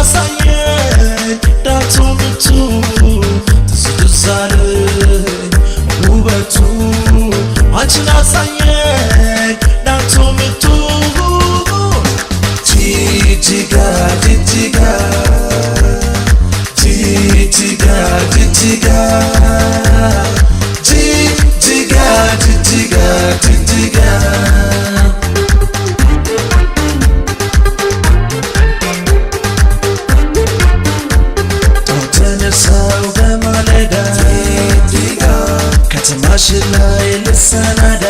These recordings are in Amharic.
አሳየኝ ዳቶ ምቱ ትስዛለ ውበቱ አንቺን አሳየኝ ዳቶ ምቱ ጂጂጋ ጂጂጋ ጂጂጋ ጂጂጋ ጂጂጋ ጂጂጋ ጂጂጋ ተነሳው በማለዳ ከተማሽ ላይ ልሰናዳ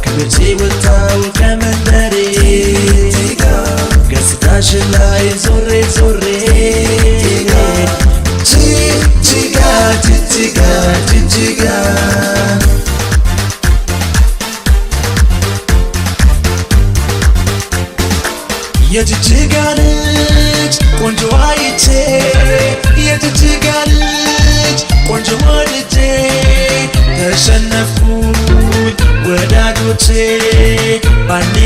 ከቤቴ ወጣው ከመንደሬ ገጽታሽ ላይ ዞሬ ዞሬ ጂጂጋ ጂጂጋ ጂጂጋ የጂጂጋ ልጅ ቆንጆ አይቼ የጂጂጋ ልጅ ቆንጆ ወድጄ ተሸነፍኩኝ ወዳጆቼ ባንዴ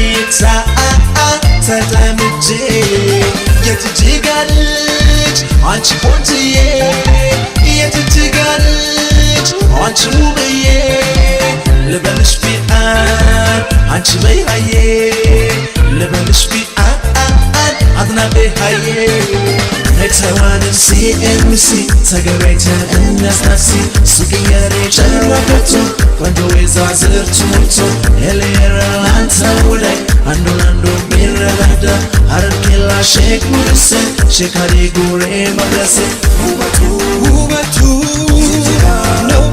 ተጠምጄ የጂጂጋ ልጅ አንቺ ቆንጅዬ የጂጂጋ ልጅ አንቺ ውብዬ ልበልሽ ቢአን አንቺ በይሃዬ ልበልሽ ቢአን አድናቤ ሃዬ ነግሰዋንን ሲኤምሲ ተገበይተን እናስናሲ ሱቅየሬ ጨረበቱ ቆንጆ ወይዛዝርቱ ሞልቶ የሌረ ላንተ ውላይ አንዱ ለአንዱ ሚረዳዳ ሀረርጌላ ሼክ ሙርሴ ሼክ አሊ ጉሬ መድረሴ ውበቱ ነው